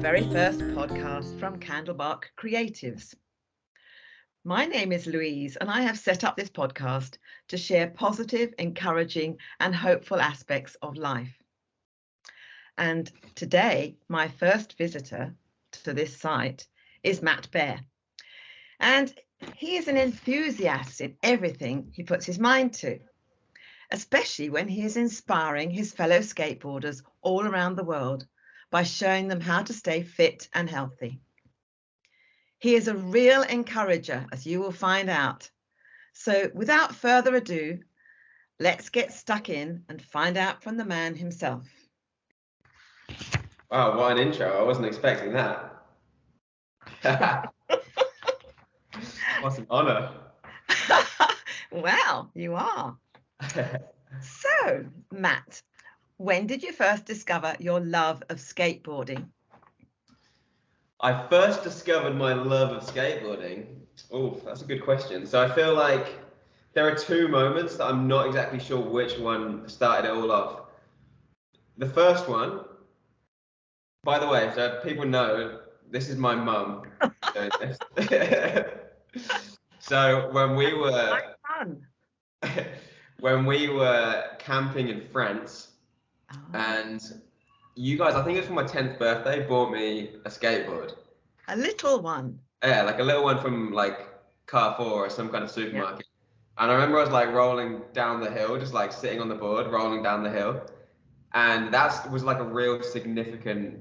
very first podcast from Candlebark Creatives. My name is Louise, and I have set up this podcast to share positive, encouraging, and hopeful aspects of life. And today, my first visitor to this site is Matt Beare. And he is an enthusiast in everything he puts his mind to, especially when he is inspiring his fellow skateboarders all around the world by showing them how to stay fit and healthy. He is a real encourager, as you will find out. So without further ado, let's get stuck in and find out from the man himself. Wow, what an intro. I wasn't expecting that. What an honour. Well, you are. So, Matt, when did you first discover your love of skateboarding? I first discovered my love of skateboarding. Oh, that's a good question. So I feel like there are two moments that I'm not exactly sure which one started it all off. The first one, by the way, so people know, this is my mum doing this. So when we were camping in France, and you guys, I think it was for my 10th birthday, bought me a skateboard. A little one. Yeah, like a little one from like Carrefour or some kind of supermarket. Yeah. And I remember I was like rolling down the hill, just like sitting on the board, rolling down the hill. And that was like a real significant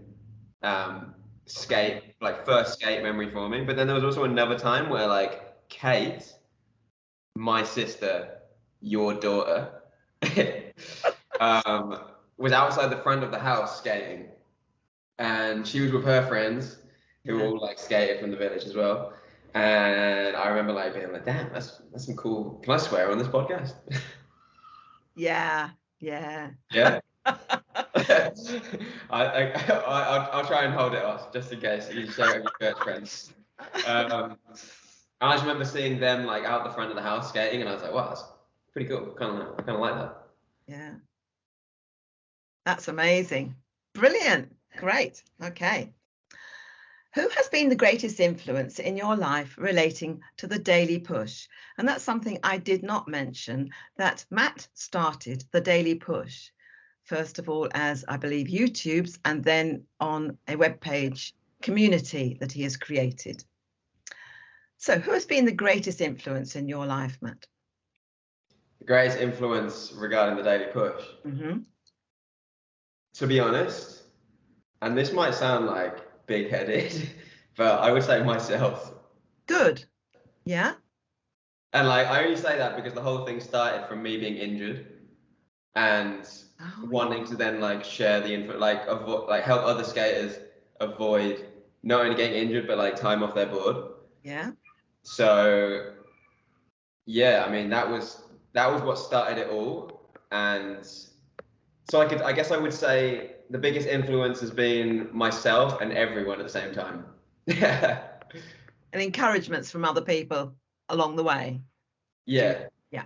first skate memory for me. But then there was also another time where like Kate, my sister, your daughter, was outside the front of the house skating, and she was with her friends who all like skated from the village as well. And I remember like being like, damn, that's some cool. Can I swear on this podcast? Yeah. I'll try and hold it off just in case you share it with your church friends. I just remember seeing them like out the front of the house skating, and I was like, wow, that's pretty cool. I kind of like that. Yeah. That's amazing. Brilliant. Great. Okay. Who has been the greatest influence in your life relating to the Daily Push? And that's something I did not mention, that Matt started the Daily Push, first of all, as I believe YouTube's, and then on a webpage community that he has created. So who has been the greatest influence in your life, Matt? The greatest influence regarding the Daily Push? Mm-hmm. To be honest, and this might sound like big-headed, but I would say myself. Good. Yeah. And like I only say that because the whole thing started from me being injured and wanting to then like share the info, like help other skaters avoid not only getting injured but like time off their board. Yeah. So yeah, I mean that was what started it all. And so I guess I would say the biggest influence has been myself and everyone at the same time. And encouragements from other people along the way. Yeah. Yeah.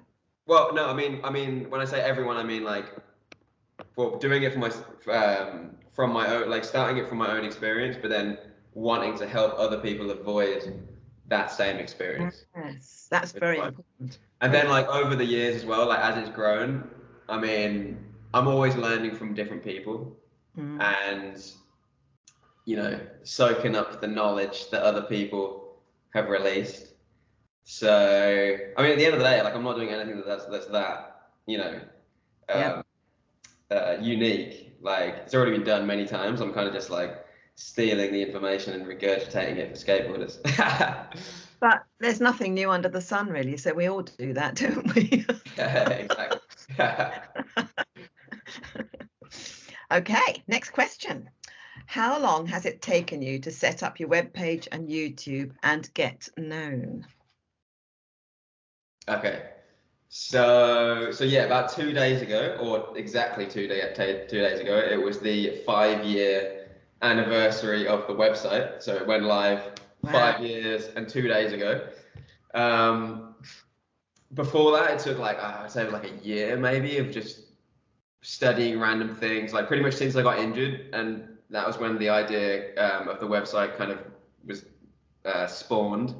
Well, no, I mean when I say everyone, I mean like for doing it from my own, like starting it from my own experience, but then wanting to help other people avoid that same experience. Yes, that's very important. And then like over the years as well, like as it's grown, I mean, I'm always learning from different people and, you know, soaking up the knowledge that other people have released. So, I mean, at the end of the day, like I'm not doing anything that's that, you know, unique. Like it's already been done many times. I'm kind of just like stealing the information and regurgitating it for skateboarders. But there's nothing new under the sun, really. So we all do that, don't we? Exactly. Okay, next question. How long has it taken you to set up your webpage and YouTube and get known? Okay, so yeah, about 2 days ago, or exactly 2 days ago, it was the 5-year anniversary of the website. So it went live 5 years and 2 days ago. Before that, it took like I'd say like a year maybe of just studying random things, like pretty much since I got injured and that was when the idea of the website kind of was spawned.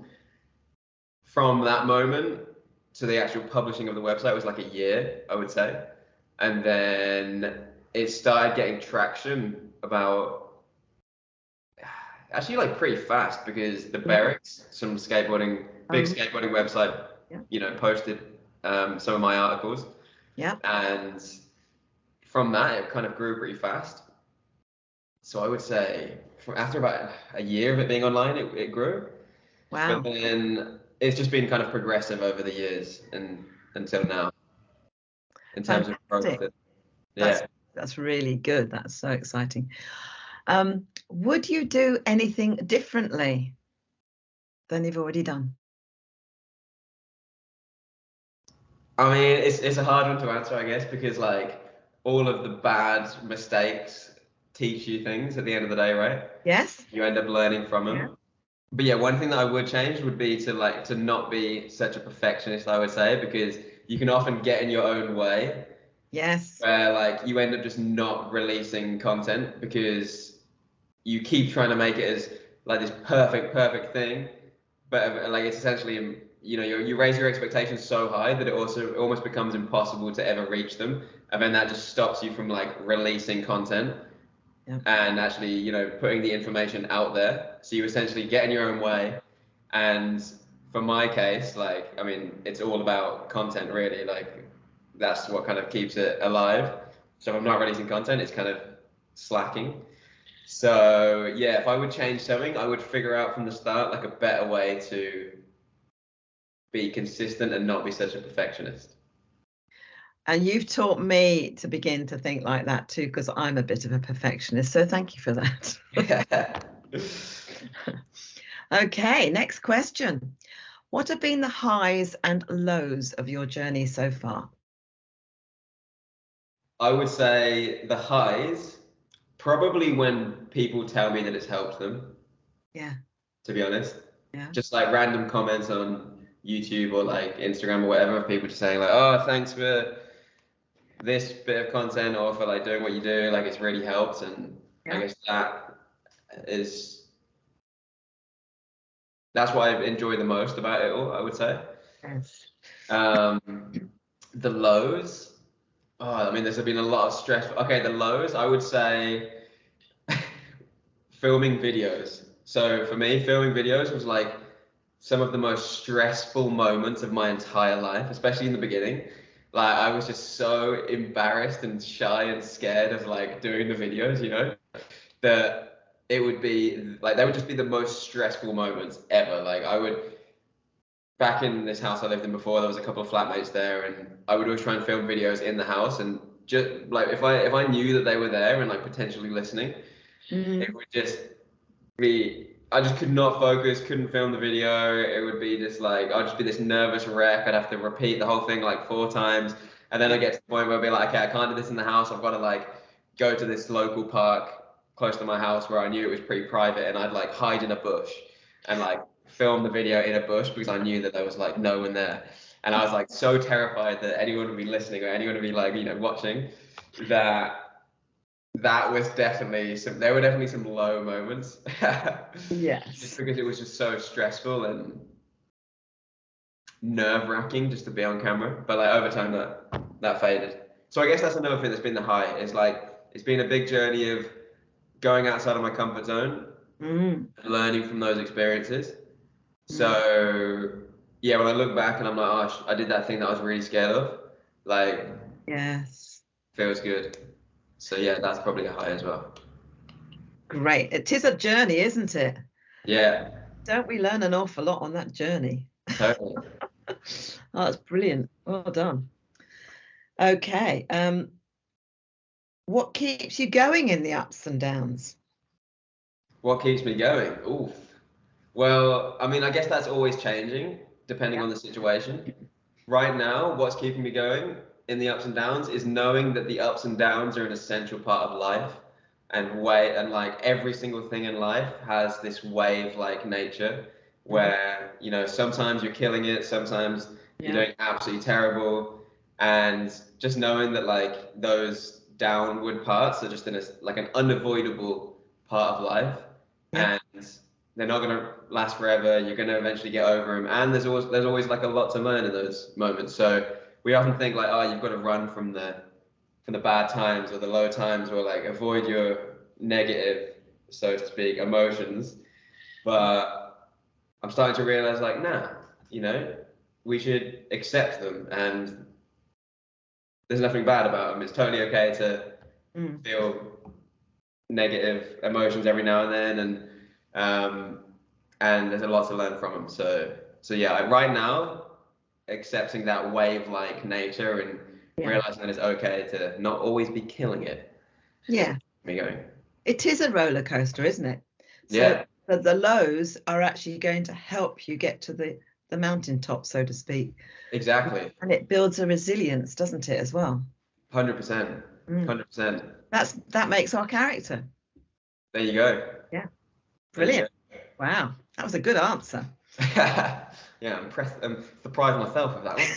From that moment to the actual publishing of the website was like a year, I would say. And then it started getting traction about, actually like pretty fast, because the Berrics, some big skateboarding website, posted some of my articles. Yeah. And from that, it kind of grew pretty fast. So I would say after about a year of it being online, it grew. Wow. But then it's just been kind of progressive over the years and until now in terms of growth. Yeah. That's really good. That's so exciting. Would you do anything differently than you've already done? I mean, it's a hard one to answer, I guess, because like all of the bad mistakes teach you things at the end of the day, right? Yes. You end up learning from them. Yeah. But yeah, one thing that I would change would be to not be such a perfectionist, I would say, because you can often get in your own way. Yes. Where like you end up just not releasing content because you keep trying to make it as like this perfect thing, but like it's essentially, you raise your expectations so high that it also almost becomes impossible to ever reach them, and then that just stops you from like releasing content and actually putting the information out there. So you essentially get in your own way. And for my case, like, I mean, it's all about content really, like that's what kind of keeps it alive. So if I'm not releasing content, it's kind of slacking. So yeah, if I would change something, I would figure out from the start like a better way to be consistent and not be such a perfectionist. And you've taught me to begin to think like that too, because I'm a bit of a perfectionist. So thank you for that. Okay, next question. What have been the highs and lows of your journey so far? I would say the highs, probably when people tell me that it's helped them. Yeah. To be honest. Yeah. Just like random comments on YouTube or like Instagram or whatever of people just saying like, oh, thanks for this bit of content or for like doing what you do, like it's really helped. And I guess that's what I enjoy the most about it all, I would say. Yes. The lows, I mean, there's been a lot of stress. Okay, the lows, I would say filming videos. So for me, filming videos was like some of the most stressful moments of my entire life, especially in the beginning. Like I was just so embarrassed and shy and scared of like doing the videos, that it would be like, that would just be the most stressful moments ever. Like back in this house I lived in before, there was a couple of flatmates there, and I would always try and film videos in the house, and just like if I knew that they were there and like potentially listening, it would just be, I just could not focus, couldn't film the video. It would be just like, I'd just be this nervous wreck. I'd have to repeat the whole thing like 4 times. And then I get to the point where I'd be like, okay, I can't do this in the house. I've got to like go to this local park close to my house where I knew it was pretty private, and I'd like hide in a bush and like film the video in a bush because I knew that there was like no one there. And I was like so terrified that anyone would be listening or anyone would be like, watching, that was definitely there were definitely some low moments. Yes. Just because it was just so stressful and nerve-wracking just to be on camera. But like over time that faded. So I guess that's another thing that's been the high, is like it's been a big journey of going outside of my comfort zone, learning from those experiences. So yeah, when I look back and I'm like, oh, I did that thing that I was really scared of, like, yes, feels good. So yeah, that's probably a high as well. Great. It is a journey, isn't it? Yeah. Don't we learn an awful lot on that journey? Totally. Oh, that's brilliant. Well done. Okay. What keeps you going in the ups and downs? What keeps me going? Oof. Well, I mean, I guess that's always changing depending on the situation. Right now, what's keeping me going in the ups and downs is knowing that the ups and downs are an essential part of life, and like every single thing in life has this wave-like nature where, sometimes you're killing it, sometimes you're doing absolutely terrible, and just knowing that like those downward parts are just like an unavoidable part of life, and they're not going to last forever. You're going to eventually get over them, and there's always like a lot to learn in those moments. So we often think like, oh, you've got to run from the bad times or the low times, or like avoid your negative, so to speak, emotions. But I'm starting to realize like, nah, you know, we should accept them, and there's nothing bad about them. It's totally okay to feel negative emotions every now and then, and there's a lot to learn from them. So yeah, right now, accepting that wave-like nature and realizing that it's okay to not always be killing it. Yeah. Me going. It is a roller coaster, isn't it? So the lows are actually going to help you get to the mountaintop, so to speak. Exactly. And it builds a resilience, doesn't it, as well? 100%. 100%. That makes our character. There you go. Yeah. Brilliant. Wow. That was a good answer. Yeah, I'm surprised myself with that one.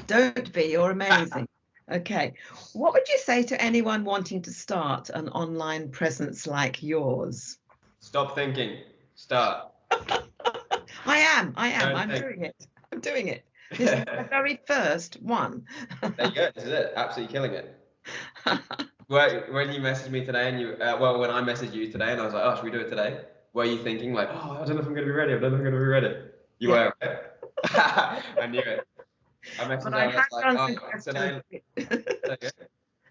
Don't be, you're amazing. Okay. What would you say to anyone wanting to start an online presence like yours? Stop thinking. Start. I am. I'm doing it. This is the very first one. There you go. This is it. Absolutely killing it. When you messaged me today, and when I messaged you today, and I was like, oh, should we do it today? Were you thinking like, oh, I don't know if I'm going to be ready. I don't know if I'm going to be ready. You were, right? I knew it.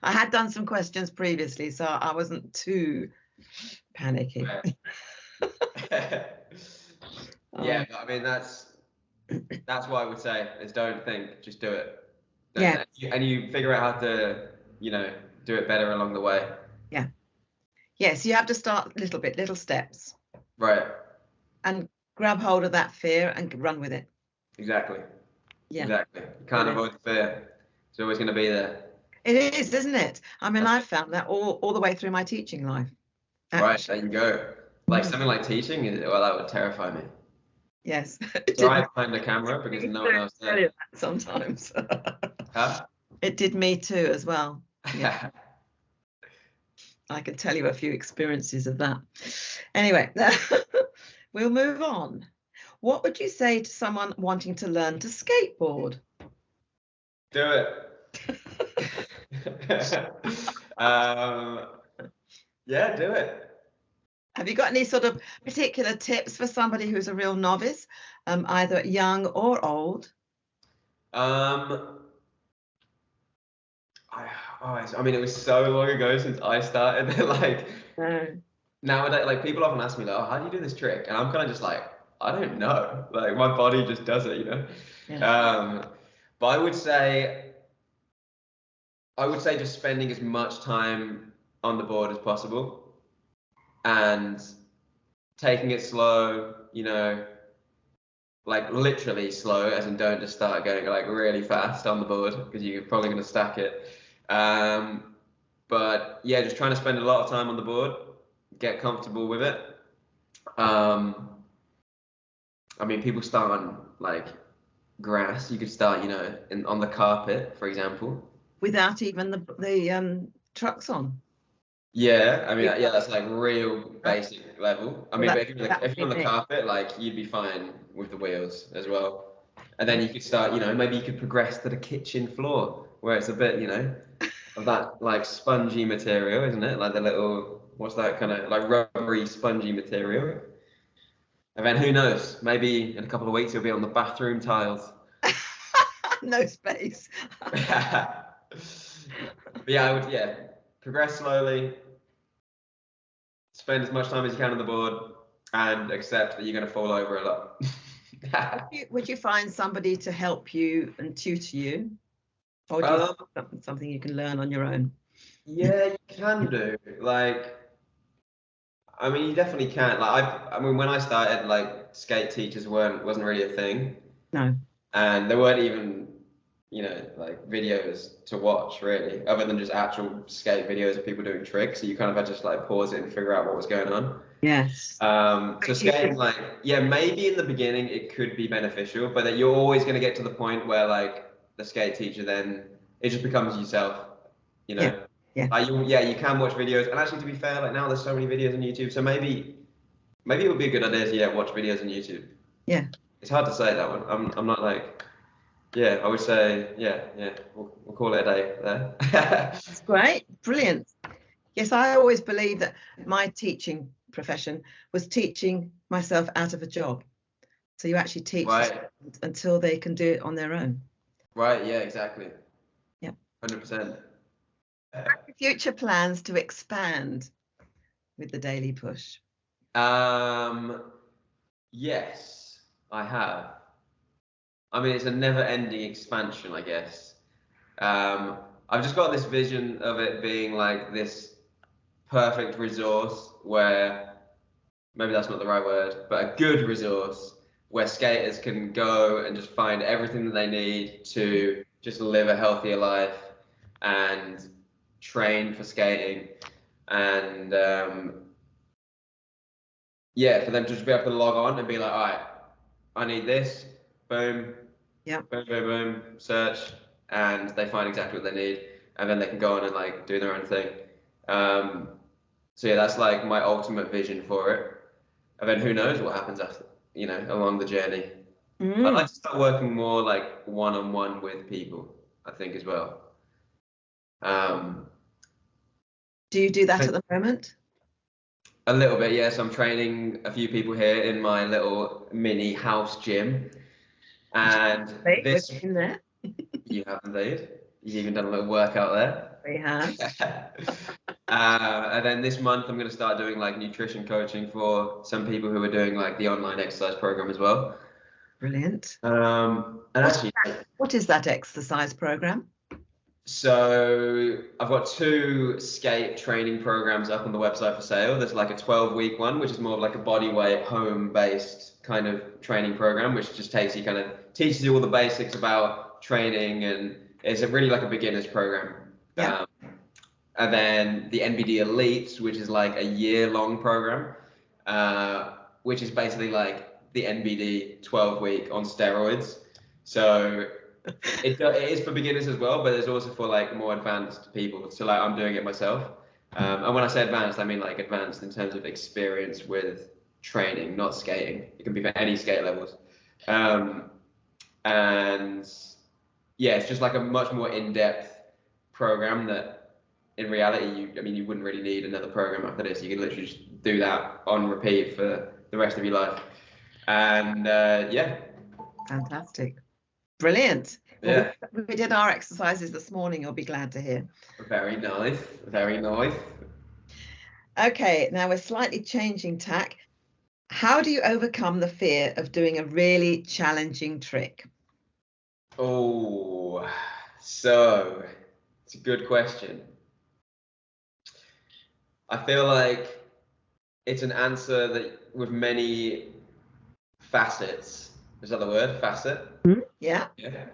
I had done some questions previously, so I wasn't too panicky. Yeah, but I mean that's what I would say is don't think, just do it. Yeah. And you figure out how to, do it better along the way. Yeah. Yes, you have to start little steps. Right. And grab hold of that fear and run with it. Exactly. Yeah. Exactly. You can't avoid the fear. It's always going to be there. It is, isn't it? I mean, I've found that all the way through my teaching life. Actually. Right, there you go. Like something like teaching, that would terrify me. Yes. So I behind the camera because no one else there. Sometimes. Huh? It did me too as well. Yeah. I can tell you a few experiences of that. Anyway, we'll move on. What would you say to someone wanting to learn to skateboard? Do it. Yeah, do it. Have you got any sort of particular tips for somebody who's a real novice, either young or old? I mean, it was so long ago since I started. Like nowadays, like people often ask me, like, "Oh, how do you do this trick?" And I'm kind of just like, I don't know. Like my body just does it, Yeah. But I would say just spending as much time on the board as possible and taking it slow, like literally slow, as in don't just start going like really fast on the board because you're probably going to stack it. But yeah, just trying to spend a lot of time on the board, get comfortable with it. I mean, people start on like grass. You could start, on the carpet, for example, without even the trucks on. Yeah, I mean, yeah, that's like real basic level. I mean, but if you're on the carpet, like you'd be fine with the wheels as well. And then you could start, maybe you could progress to the kitchen floor where it's a bit, of that like spongy material, isn't it? Like the little, what's that kind of like rubbery spongy material? And then who knows? Maybe in a couple of weeks you'll be on the bathroom tiles. No space. But yeah, I would, progress slowly, spend as much time as you can on the board, and accept that you're going to fall over a lot. Would you find somebody to help you and tutor you? Or do you think something you can learn on your own? Yeah, you can do. Like, I mean, you definitely can. Like, I mean, when I started, like, skate teachers wasn't really a thing. No. And there weren't even, like videos to watch really, other than just actual skate videos of people doing tricks. So you kind of had to just like pause it and figure out what was going on. Yes. So skating, like, maybe in the beginning it could be beneficial, but that you're always going to get to the point where like the skate teacher, then it just becomes yourself, Yeah. Yeah. You can watch videos, and actually, to be fair, like now there's so many videos on YouTube, so maybe it would be a good idea to watch videos on YouTube. Yeah. It's hard to say that one. I'm not like, yeah, I would say, we'll call it a day there. That's great. Brilliant. Yes, I always believe that my teaching profession was teaching myself out of a job. So you actually teach Right. until they can do it on their own. Right, yeah, exactly. Yeah. 100%. Future plans to expand with the Daily Push? Yes, I have. I mean, it's a never-ending expansion, I guess. I've just got this vision of it being like this perfect resource where, maybe that's not the right word, but a good resource where skaters can go and just find everything that they need to just live a healthier life and train for skating. And for them to just be able to log on and be like, all right, I need this, boom, boom, boom, boom, search, and they find exactly what they need, and then they can go on and like do their own thing. So yeah, that's like my ultimate vision for it. And then who knows what happens after, along the journey. I'd like to start working more like one-on-one with people, I think, as well. Do you do that at the moment? A little bit, yes. I'm training a few people here in my little mini house gym. And this, in there. You have indeed. You've even done a little workout there. We have. And then this month, I'm going to start doing like nutrition coaching for some people who are doing like the online exercise program as well. Brilliant. What is that exercise program? So I've got 2 skate training programs up on the website for sale. There's like a 12-week one, which is more of like a body weight, home-based kind of training program, which just teaches you all the basics about training, and it's really like a beginner's program. Yeah. And then the NBD Elites, which is like a year-long program, which is basically like the NBD 12-week on steroids. So it is for beginners as well, but there's also for like more advanced people. So like I'm doing it myself. And when I say advanced, I mean like advanced in terms of experience with training, not skating. It can be for any skate levels. And yeah, it's just like a much more in-depth program that in reality, you wouldn't really need another program after this. You could literally just do that on repeat for the rest of your life. And Fantastic. Brilliant. Yeah. Well, we did our exercises this morning, you'll be glad to hear. Very nice. Very nice. Okay, now we're slightly changing tack. How do you overcome the fear of doing a really challenging trick? Oh, so it's a good question. I feel like it's an answer that with many facets. Is that the word? Facet? Yeah. Yeah.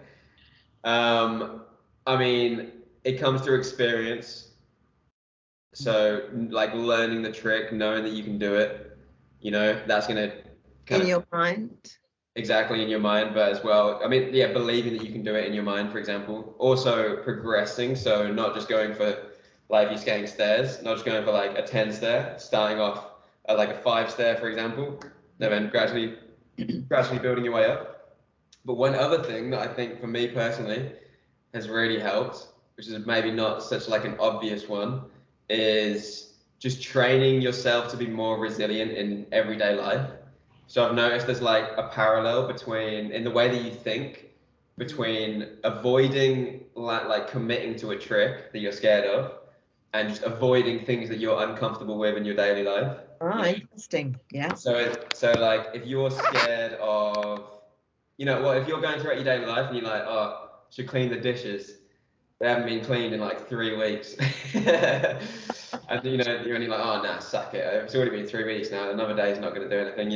I mean, it comes through experience. So like learning the trick, knowing that you can do it, that's gonna in your mind. Exactly, in your mind, but as well, I mean, yeah, believing that you can do it in your mind, for example. Also progressing, so not just going for like you're skating stairs, not just going for like a 10 stair, starting off at like a 5 stair, for example, and then gradually building your way up. But one other thing that I think for me personally has really helped, which is maybe not such like an obvious one, is just training yourself to be more resilient in everyday life. So I've noticed there's like a parallel between, in the way that you think, between avoiding like committing to a trick that you're scared of and just avoiding things that you're uncomfortable with in your daily life. Oh, interesting. Yeah. So like if you're scared of, if you're going throughout your daily life and you're like, oh, I should clean the dishes. They haven't been cleaned in like 3 weeks. And you're only like, oh, nah, suck it. It's already been 3 weeks now. Another day is not going to do anything,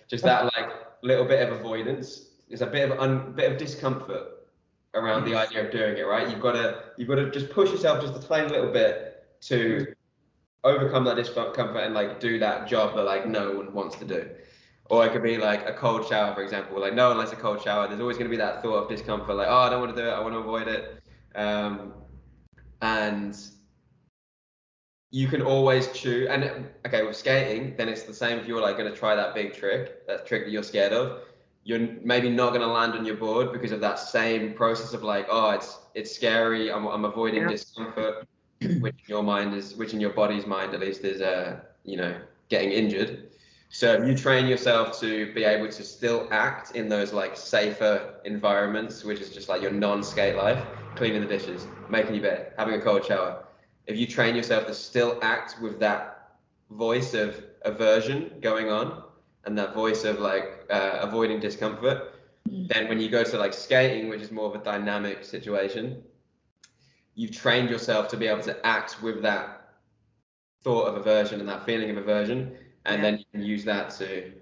Just that like little bit of avoidance is a bit of discomfort around the idea of doing it, right? You've got to just push yourself just a tiny little bit to overcome that discomfort and like do that job that like no one wants to do. Or it could be like a cold shower, for example. Like no one likes a cold shower. There's always going to be that thought of discomfort, like, oh, I don't want to do it. I want to avoid it. And you can choose. And okay, with skating, then it's the same. If you're like going to try that big trick, that trick that you're scared of, you're maybe not going to land on your board because of that same process of like, oh, it's scary. I'm avoiding discomfort, which in your body's mind at least is getting injured. So if you train yourself to be able to still act in those like safer environments, which is just like your non-skate life, cleaning the dishes, making your bed, having a cold shower. If you train yourself to still act with that voice of aversion going on and that voice of like avoiding discomfort, then when you go to like skating, which is more of a dynamic situation, you've trained yourself to be able to act with that thought of aversion and that feeling of aversion, and then you can use that to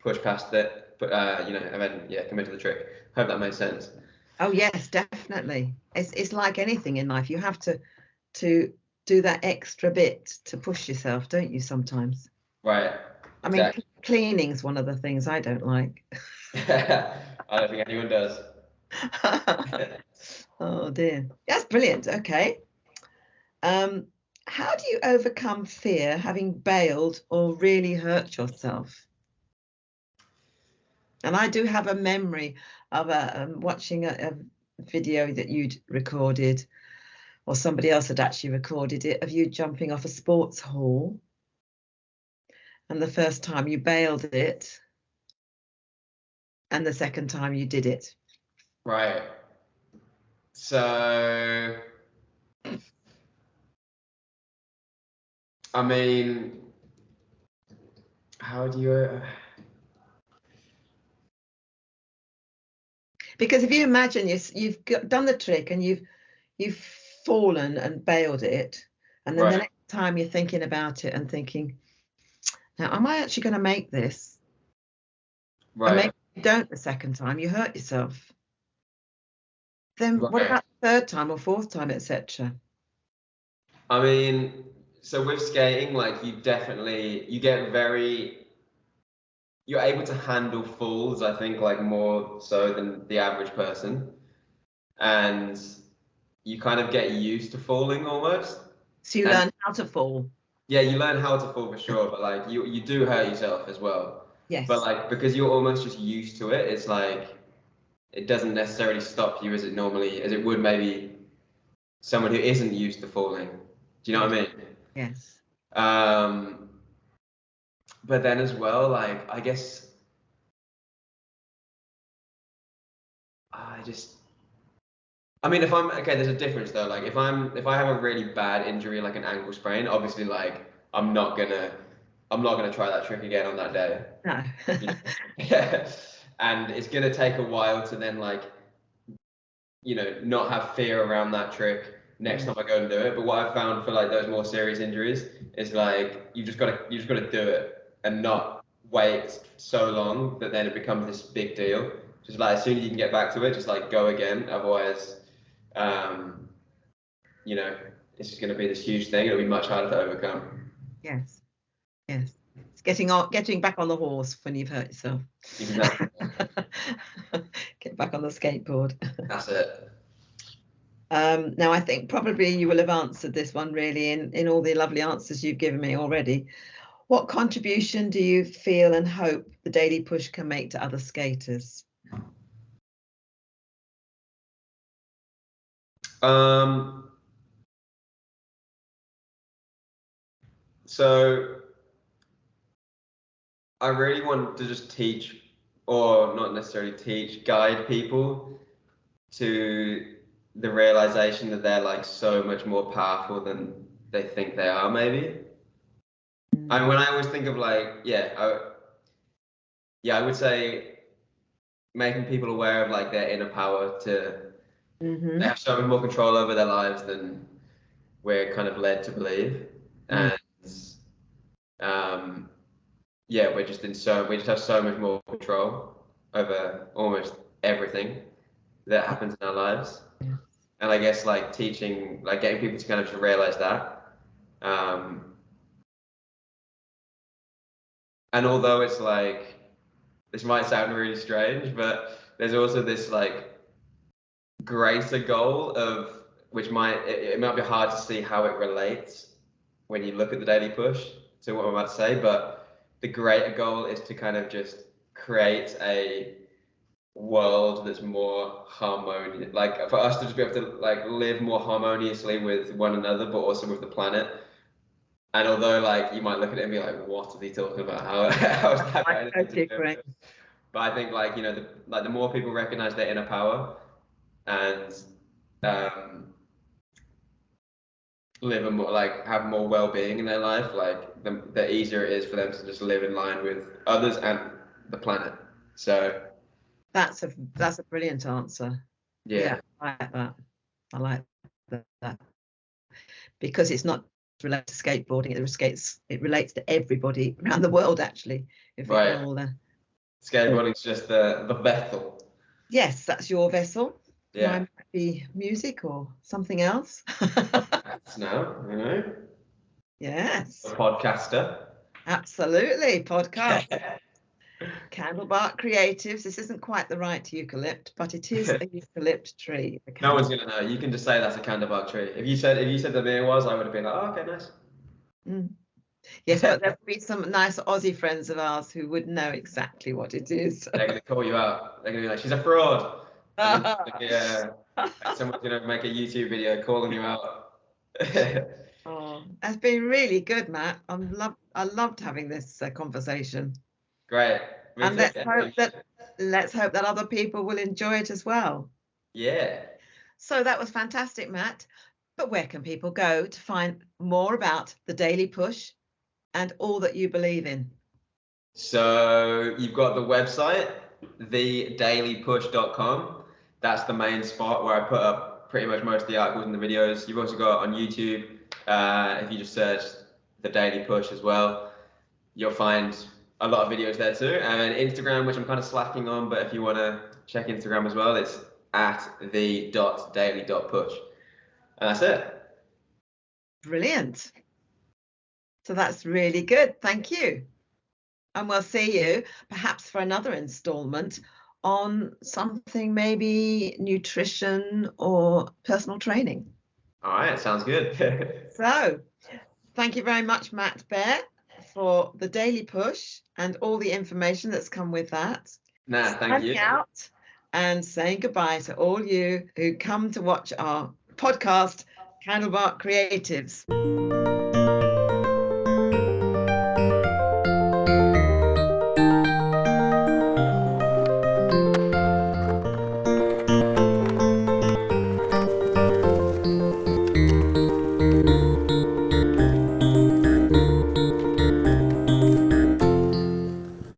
push past it, and then commit to the trick. Hope that makes sense. Oh yes, definitely. It's like anything in life. You have to do that extra bit to push yourself, don't you? Sometimes. Right. I mean, cleaning's one of the things I don't like. I don't think anyone does. Oh dear, that's brilliant. Okay. How do you overcome fear having bailed or really hurt yourself? And I do have a memory of watching a video that you'd recorded, or somebody else had actually recorded it, of you jumping off a sports hall. And the first time you bailed it, and the second time you did it. Right. So, I mean, how do you... Because if you imagine you've done the trick and you've fallen and bailed it, and then the next time you're thinking about it and thinking, now, am I actually going to make this? Right. And maybe you don't the second time, you hurt yourself. Then what about the third time or fourth time, etc.? I mean, so with skating, like you're able to handle falls, I think, like more so than the average person. And you kind of get used to falling almost. So you learn how to fall. Yeah, you learn how to fall for sure, but like you do hurt yourself as well. Yes. But like because you're almost just used to it, it's like it doesn't necessarily stop you as it would maybe someone who isn't used to falling. Do you know what I mean? Yes. But then as well, like I guess I mean, if I'm okay, there's a difference though. Like if I have a really bad injury, like an ankle sprain, obviously, like I'm not gonna try that trick again on that day. No. Yeah. And it's gonna take a while to then like, not have fear around that trick next time I go and do it. But what I've found for like those more serious injuries is like you just gotta do it and not wait so long that then it becomes this big deal. Just like as soon as you can get back to it, just like go again. Otherwise, it's just going to be this huge thing. It'll be much harder to overcome. Yes. It's getting back on the horse when you've hurt yourself. Exactly. Get back on the skateboard. That's it. Now, I think probably you will have answered this one really in all the lovely answers you've given me already. What contribution do you feel and hope the Daily Push can make to other skaters? So I really want to just teach, or not necessarily teach, guide people to the realization that they're like so much more powerful than they think they are, maybe. I mean, when I always think of like, I would say making people aware of like their inner power they have so much more control over their lives than we're kind of led to believe. And we just have so much more control over almost everything that happens in our lives. And I guess like teaching, like getting people to kind of just realize that. And although it's like, this might sound really strange, but there's also this like greater goal of, which it might be hard to see how it relates when you look at the daily push to what I'm about to say, but the greater goal is to kind of just create a world that's more harmonious, like for us to just be able to like live more harmoniously with one another, but also with the planet. And although like you might look at it and be like, what are they talking about? How is that got anything to do with it? But I think like, you know, the more people recognize their inner power and live a more like have more well-being in their life, like the easier it is for them to just live in line with others and the planet. So that's a brilliant answer. Yeah, I like that. I like that because it's not related to skateboarding. It relates to everybody around the world, actually. If we right. can all Skateboarding's just the vessel. Yes, that's your vessel. Yeah. Mine might be music or something else. Now, you know. Yes. A podcaster. Absolutely, podcast. Candlebark Creatives. This isn't quite the right eucalypt, but it is a eucalypt tree. No one's gonna know. You can just say that's a Candlebark tree. If you said the beer was, I would have been like, oh, okay, nice. Yes, but there will be some nice Aussie friends of ours who would know exactly what it is. They're gonna call you out. They're gonna be like, she's a fraud. Yeah. Someone's gonna make a YouTube video calling you out. Oh, that's been really good, Matt. I loved having this conversation. Great. And let's hope that other people will enjoy it as well. Yeah. So that was fantastic, Matt. But where can people go to find more about the Daily Push and all that you believe in? So you've got the website, thedailypush.com. That's the main spot where I put up pretty much most of the articles and the videos. You've also got on YouTube, if you just search The Daily Push as well, you'll find a lot of videos there too. And Instagram, which I'm kind of slacking on, but if you want to check Instagram as well, it's at the.daily.push. And that's it. Brilliant. So that's really good. Thank you. And we'll see you perhaps for another installment on something, maybe nutrition or personal training. All right, sounds good. So thank you very much, Matt Beare, for the Daily Push and all the information that's come with that. Nah, thank you. Out and saying goodbye to all you who come to watch our podcast, Candlebark Creatives.